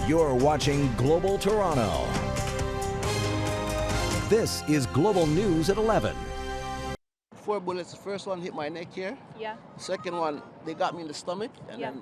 You're watching Global Toronto. This is Global News at 11. 4 bullets. The first one hit my neck here. Yeah. Second one, they got me in the stomach. And then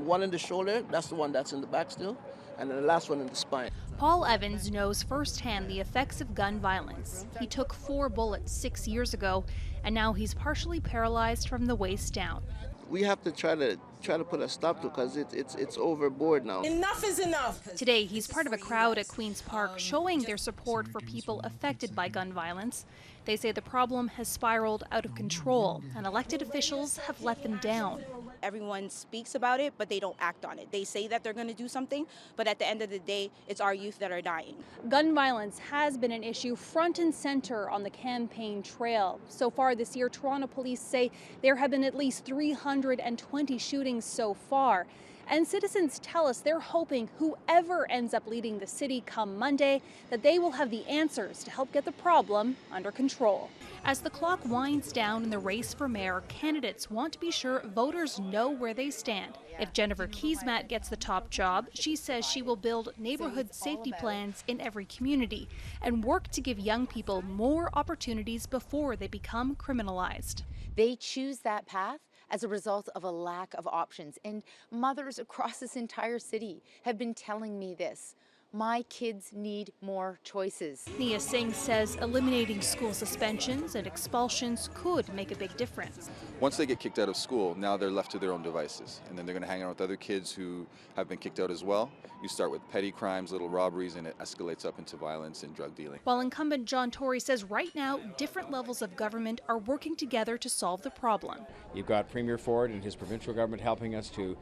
one in the shoulder. That's the one that's in the back still. And then the last one in the spine. Paul Evans knows firsthand the effects of gun violence. He took 4 bullets 6 years ago, and now he's partially paralyzed from the waist down. We have to try to put a stop to it because it's overboard now. Enough is enough. Today, he's part of a crowd at Queen's Park showing their support for people affected by gun violence. They say the problem has spiraled out of control, and elected officials have let them down. Everyone speaks about it, but they don't act on it. They say that they're going to do something, but at the end of the day, it's our youth that are dying. Gun violence has been an issue front and center on the campaign trail. So far this year, Toronto police say there have been at least 320 shootings so far. And citizens tell us they're hoping whoever ends up leading the city come Monday, that they will have the answers to help get the problem under control. As the clock winds down in the race for mayor, candidates want to be sure voters know where they stand. If Jennifer Keesmaat gets the top job, she says she will build neighborhood safety plans in every community and work to give young people more opportunities before they become criminalized. They choose that path as a result of a lack of options. And mothers across this entire city have been telling me this. My kids need more choices. Knia Singh says eliminating school suspensions and expulsions could make a big difference. Once they get kicked out of school, now they're left to their own devices. And then they're going to hang out with other kids who have been kicked out as well. You start with petty crimes, little robberies, and it escalates up into violence and drug dealing. While incumbent John Tory says right now, different levels of government are working together to solve the problem. You've got Premier Ford and his provincial government helping us to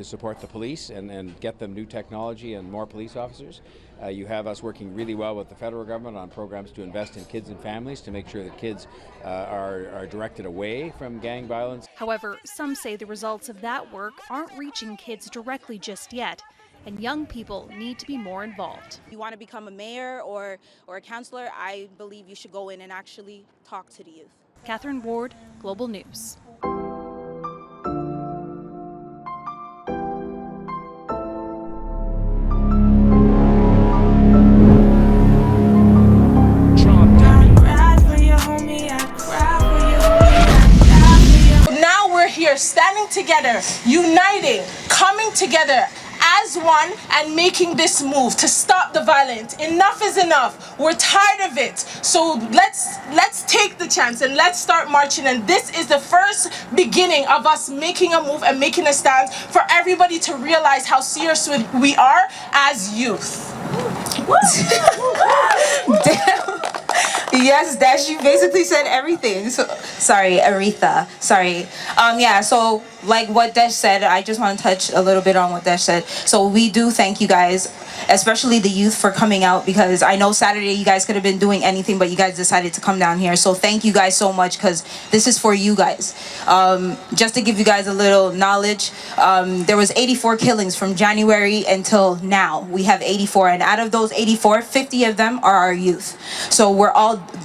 support the police and get them new technology and more police officers. You have us working really well with the federal government on programs to invest in kids and families to make sure that kids are directed away from gang violence. However, some say the results of that work aren't reaching kids directly just yet, and young people need to be more involved. If you want to become a mayor or a councillor, I believe you should go in and actually talk to the youth. Catherine Ward, Global News. Here standing together, uniting, coming together as one and making this move to stop the violence. Enough is enough. We're tired of it. So let's take the chance and let's start marching. And this is the first beginning of us making a move and making a stand for everybody to realize how serious we are as youth. Yes, Dash, you basically said everything. So, sorry, Aretha. Sorry. Yeah, so like what Dash said, I just want to touch a little bit on what Dash said. So we do thank you guys, especially the youth, for coming out, because I know Saturday you guys could have been doing anything, but you guys decided to come down here. So thank you guys so much, because this is for you guys. Just to give you guys a little knowledge, there was 84 killings from January until now. We have 84, and out of those 84, 50 of them are our youth. So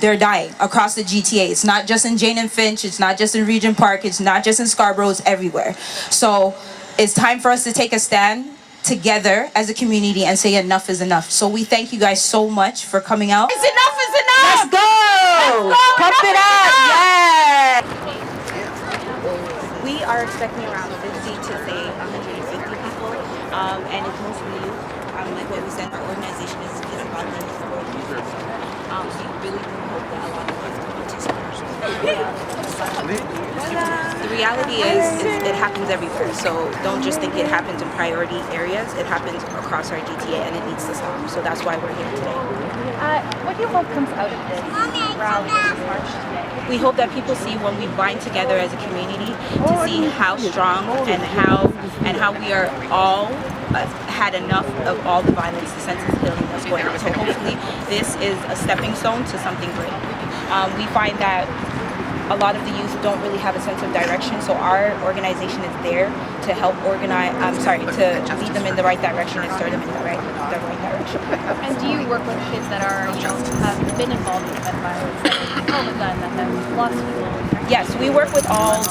they're dying across the GTA. It's not just in Jane and Finch, it's not just in Regent Park, it's not just in Scarborough, it's everywhere. So it's time for us to take a stand together as a community and say enough is enough. So we thank you guys so much for coming out. Enough is enough! Let's go! Pump it up! Yeah! We are expecting around 50 to say 150 people, and it's mostly youth. Like what we said, our organization is about the youth. We really do hope that a lot of youth participate. The reality is it happens everywhere, so don't just think it happens in priority areas. It happens across our GTA, and it needs to stop. So that's why we're here today. What do you hope comes out of this rally, this march today? We hope that people see when we bind together as a community to see how strong and how we are all had enough of all the violence, the sense of healing that's going on. So hopefully this is a stepping stone to something great. We find that a lot of the youth don't really have a sense of direction, so our organization is there to help organize, to lead them in the right direction and steer them in the right direction. And do you work with kids that are, have been involved in gun violence, that have held a gun, that have lost people? Yes, we work with all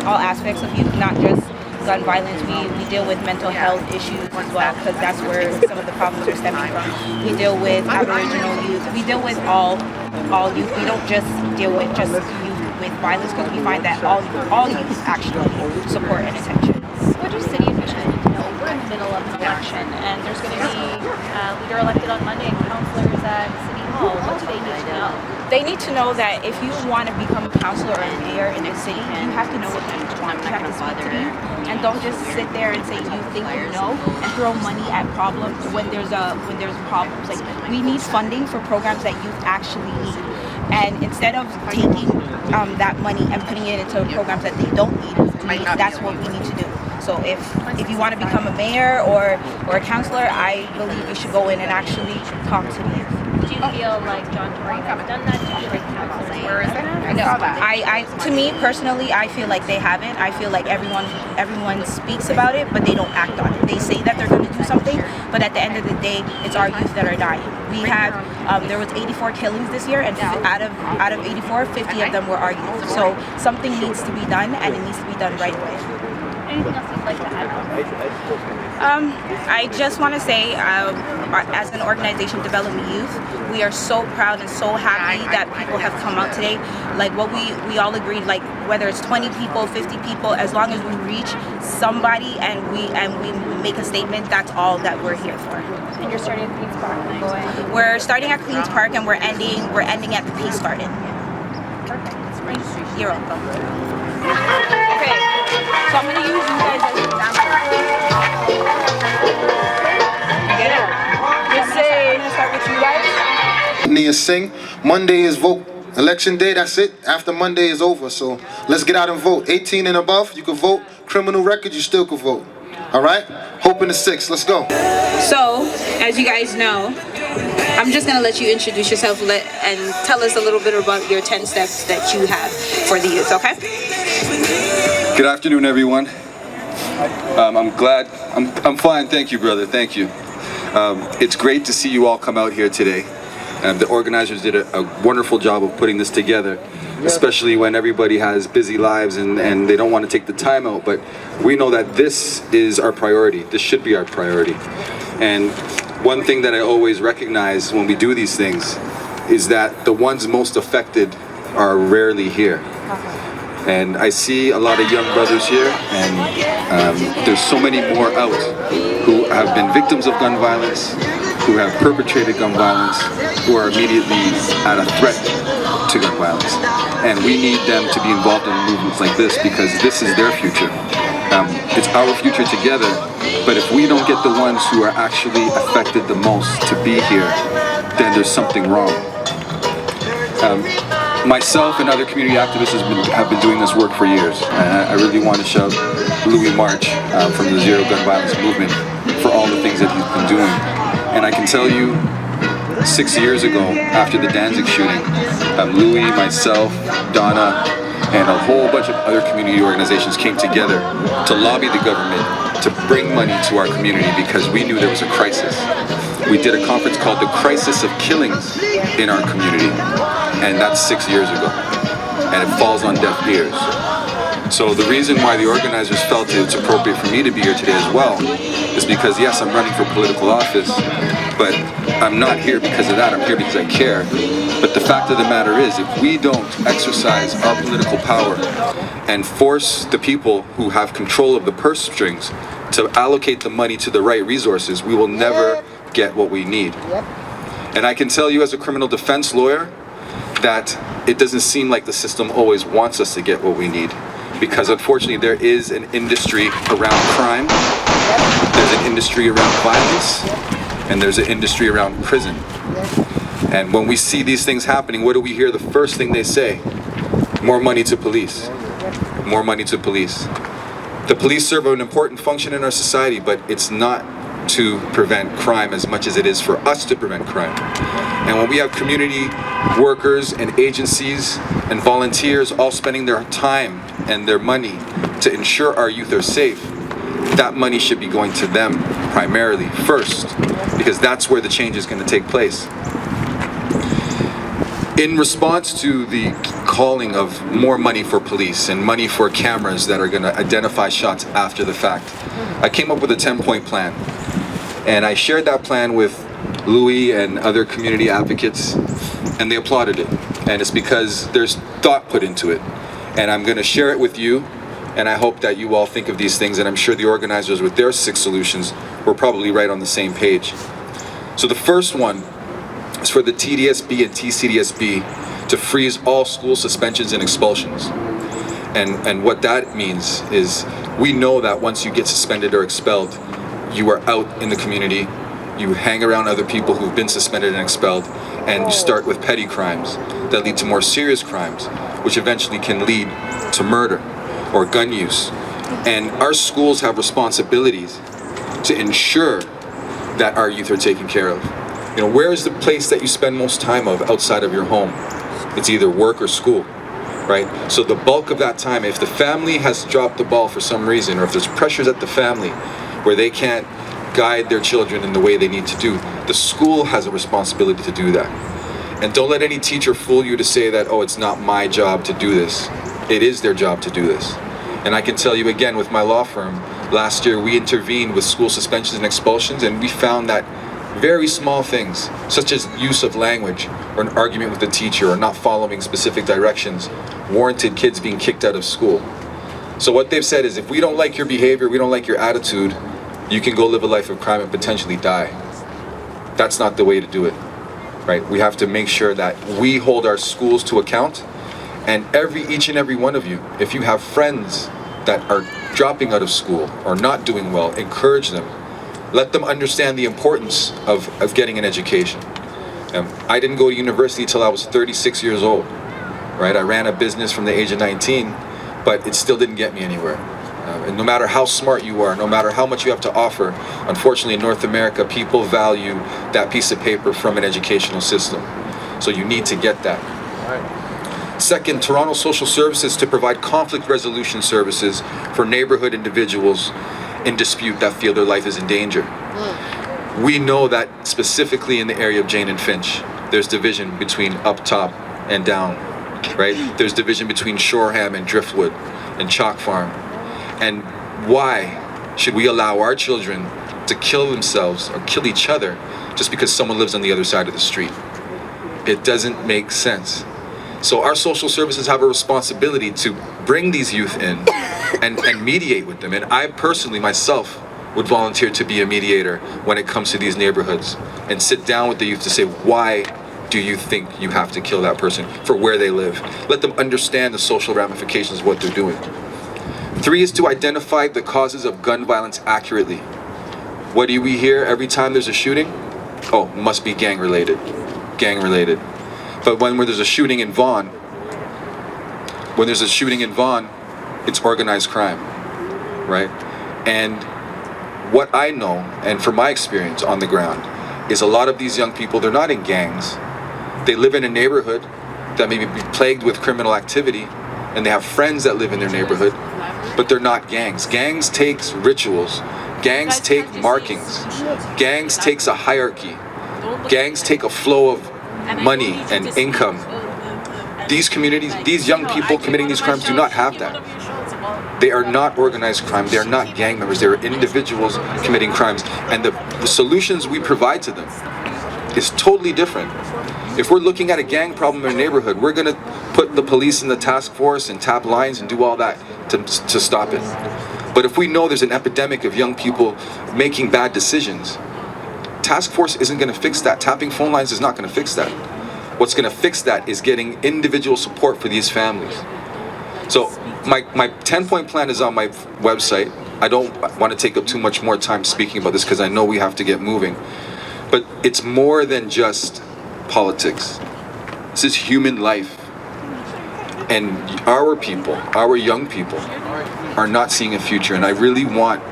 aspects of youth, not just gun violence. We deal with mental health issues as well, because that's where some of the problems are stemming from. We deal with Aboriginal youth. We deal with all youth. We don't just deal with just youth with violence, because we find that all youth actually need support and attention. What do city officials need to know? We're in the middle of an election, and there's going to be a leader elected on Monday and councilors at City Hall. What do they need to know? They need to know that if you want to become a councilor or a mayor in a city, you have to know what you want. You have to speak to them, and don't just sit there and say you think you know and throw money at problems when there's problems. Like, we need funding for programs that youth actually need, and instead of taking that money and putting it into programs that they don't need, that's what we need to do. So if you want to become a mayor or a councilor, I believe you should go in and actually talk to the youth. Do you feel like John Tory has done that? Do you feel like councilors were in that? No, to me personally, I feel like they haven't. I feel like everyone speaks about it, but they don't act on it. They say that they're going to do something, but at the end of the day, it's our youth that are dying. We have there was 84 killings this year, and out of 84, 50 of them were our youth. So something needs to be done, and it needs to be done right away. Anything else you'd like to add? I just want to say, as an organization, DevelopMe Youth, we are so proud and so happy that people have come out today. Like, what we all agreed, like, whether it's 20 people, 50 people, as long as we reach somebody and we make a statement, that's all that we're here for. And you're starting at Queen's Park. We're starting at Queen's Park, and we're ending at the Peace Garden. Perfect. Thank you. You're welcome. Okay, so I'm going to use you guys as an example. Get it? Just say, I'm going to start with you guys. Knia Singh. Monday is vote. Election day, that's it. After Monday is over, so let's get out and vote. 18 and above, you can vote. Criminal record, you still can vote. All right? Hope in the 6th. Let's go. So, as you guys know, I'm just going to let you introduce yourself and tell us a little bit about your 10 steps that you have for the youth, okay? Good afternoon, everyone. I'm glad. I'm fine. Thank you, brother. Thank you. It's great to see you all come out here today. The organizers did a wonderful job of putting this together, especially when everybody has busy lives and they don't want to take the time out. But we know that this is our priority. This should be our priority. And one thing that I always recognize when we do these things is that the ones most affected are rarely here. And I see a lot of young brothers here, and there's so many more out who have been victims of gun violence, who have perpetrated gun violence, who are immediately at a threat to gun violence. And we need them to be involved in movements like this because this is their future. It's our future together, but if we don't get the ones who are actually affected the most to be here, then there's something wrong. Myself and other community activists have been doing this work for years. I really want to shout Louis March from the Zero Gun Violence Movement for all the things that he's been doing. And I can tell you, 6 years ago, after the Danzig shooting, Louis, myself, Donna, and a whole bunch of other community organizations came together to lobby the government to bring money to our community because we knew there was a crisis. We did a conference called The Crisis of Killings in our community, and that's 6 years ago, and it falls on deaf ears. So the reason why the organizers felt it's appropriate for me to be here today as well is because, yes, I'm running for political office, but I'm not here because of that. I'm here because I care. But the fact of the matter is, if we don't exercise our political power and force the people who have control of the purse strings to allocate the money to the right resources, we will never get what we need. And I can tell you as a criminal defense lawyer that it doesn't seem like the system always wants us to get what we need. Because unfortunately there is an industry around crime, there's an industry around violence, and there's an industry around prison. And when we see these things happening, what do we hear? The first thing they say, more money to police, more money to police. The police serve an important function in our society, but it's not to prevent crime as much as it is for us to prevent crime. And when we have community workers and agencies and volunteers all spending their time and their money to ensure our youth are safe, that money should be going to them primarily first, because that's where the change is going to take place. In response to the calling of more money for police and money for cameras that are going to identify shots after the fact. I came up with a 10-point plan, and I shared that plan with Louis and other community advocates, and they applauded it. And it's because there's thought put into it. And I'm going to share it with you, and I hope that you all think of these things, and I'm sure the organizers with their 6 solutions were probably right on the same page. So the first one is for the TDSB and TCDSB to freeze all school suspensions and expulsions. And what that means is we know that once you get suspended or expelled, you are out in the community, you hang around other people who've been suspended and expelled, and you start with petty crimes that lead to more serious crimes, which eventually can lead to murder or gun use. And our schools have responsibilities to ensure that our youth are taken care of. You know, where is the place that you spend most time of outside of your home? It's either work or school, right? So the bulk of that time, if the family has dropped the ball for some reason, or if there's pressures at the family where they can't guide their children in the way they need to do, the school has a responsibility to do that. And don't let any teacher fool you to say that, oh, it's not my job to do this. It is their job to do this. And I can tell you again, with my law firm, last year we intervened with school suspensions and expulsions, and we found that very small things, such as use of language or an argument with the teacher or not following specific directions, warranted kids being kicked out of school. So what they've said is, if we don't like your behavior, we don't like your attitude, you can go live a life of crime and potentially die. That's not the way to do it, right? We have to make sure that we hold our schools to account, and each and every one of you, if you have friends that are dropping out of school or not doing well, encourage them. Let them understand the importance of getting an education. I didn't go to university till I was 36 years old, right? I ran a business from the age of 19, but it still didn't get me anywhere. And no matter how smart you are, no matter how much you have to offer, unfortunately in North America, people value that piece of paper from an educational system. So you need to get that. Second, Toronto Social Services to provide conflict resolution services for neighborhood individuals in dispute that feel their life is in danger. We know that specifically in the area of Jane and Finch, there's division between up top and down, right? There's division between Shoreham and Driftwood and Chalk Farm. And why should we allow our children to kill themselves or kill each other just because someone lives on the other side of the street? It doesn't make sense. So our social services have a responsibility to bring these youth in and mediate with them. And I personally, myself, would volunteer to be a mediator when it comes to these neighborhoods and sit down with the youth to say, why do you think you have to kill that person for where they live? Let them understand the social ramifications of what they're doing. 3 is to identify the causes of gun violence accurately. What do we hear every time there's a shooting? Oh, must be gang related. But when there's a shooting in Vaughan, it's organized crime, right? And what I know, and from my experience on the ground, is a lot of these young people, they're not in gangs. They live in a neighborhood that may be plagued with criminal activity, and they have friends that live in their neighborhood, but they're not gangs. Gangs takes rituals. Gangs take markings. Gangs takes a hierarchy. Gangs take a flow of money and income. These communities, these young people committing these crimes do not have that. They are not organized crime. They are not gang members. They are individuals committing crimes. And the solutions we provide to them is totally different. If we're looking at a gang problem in a neighborhood, we're going to put the police in the task force and tap lines and do all that to stop it. But if we know there's an epidemic of young people making bad decisions, task force isn't going to fix that. Tapping phone lines is not going to fix that. What's going to fix that is getting individual support for these families. So my 10-point plan is on my website. I don't want to take up too much more time speaking about this because I know we have to get moving. But it's more than just politics. This is human life. And our people, our young people, are not seeing a future. And I really want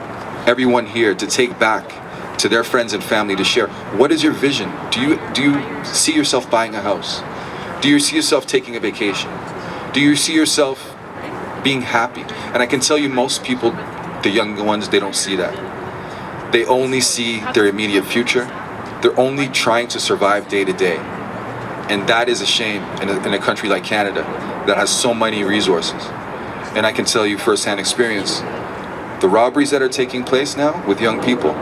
everyone here to take back to their friends and family to share, what is your vision? Do you see yourself buying a house? Do you see yourself taking a vacation? Do you see yourself being happy? And I can tell you, most people, the young ones, they don't see that. They only see their immediate future. They're only trying to survive day to day. And that is a shame in a country like Canada. that has so many resources. And I can tell you firsthand experience, the robberies that are taking place now with young people,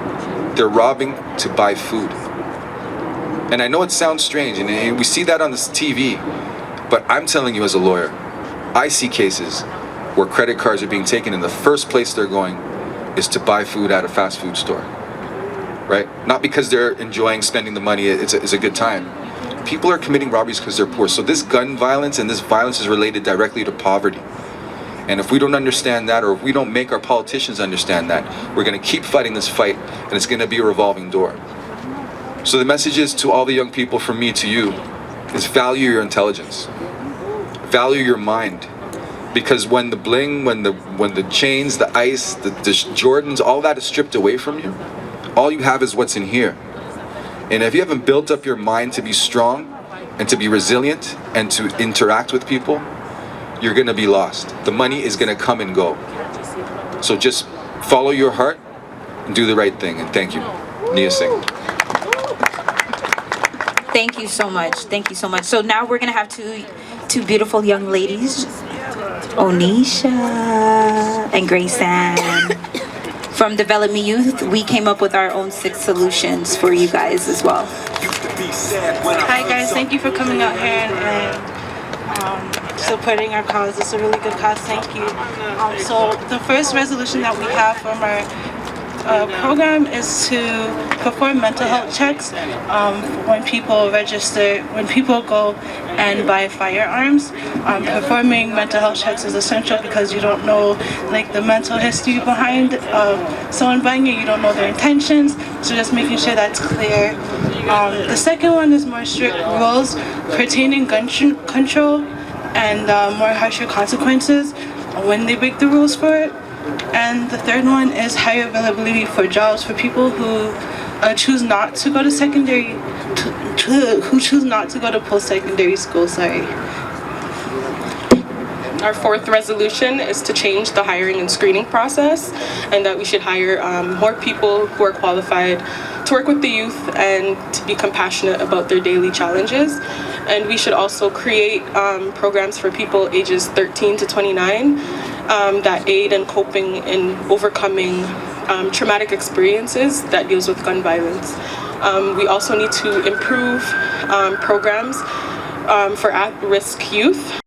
they're robbing to buy food. And I know it sounds strange, and we see that on this TV, but I'm telling you as a lawyer, I see cases where credit cards are being taken and the first place they're going is to buy food at a fast food store, right? Not because they're enjoying spending the money, it's a good time. People are committing robberies because they're poor. So this gun violence and this violence is related directly to poverty. And if we don't understand that, or if we don't make our politicians understand that, we're going to keep fighting this fight, and it's going to be a revolving door. So the message is to all the young people, from me to you, is value your intelligence, value your mind, because when the bling, when the chains, the ice, the Jordans, all that is stripped away from you, all you have is what's in here. And if you haven't built up your mind to be strong and to be resilient and to interact with people, you're going to be lost. The money is going to come and go. So just follow your heart and do the right thing. And thank you. Knia Singh. Thank you so much. Thank you so much. So now we're going to have two beautiful young ladies, Onisha and Grayson. From DevelopMe Youth, we came up with our own 6 solutions for you guys as well. Hi guys, thank you for coming out here and supporting our cause. It's a really good cause, thank you. So the first resolution that we have from our program is to perform mental health checks when people register, when people go and buy firearms. Performing mental health checks is essential because you don't know like the mental history behind someone buying it, you don't know their intentions, so just making sure that's clear. The second one is more strict rules pertaining gun control and more harsher consequences when they break the rules for it. And the third one is higher availability for jobs for people who choose not to go to secondary, who choose not to go to post-secondary school, Our fourth resolution is to change the hiring and screening process, and that we should hire more people who are qualified to work with the youth and to be compassionate about their daily challenges. And we should also create programs for people ages 13 to 29 that aid in coping and overcoming traumatic experiences that deals with gun violence. We also need to improve programs for at-risk youth.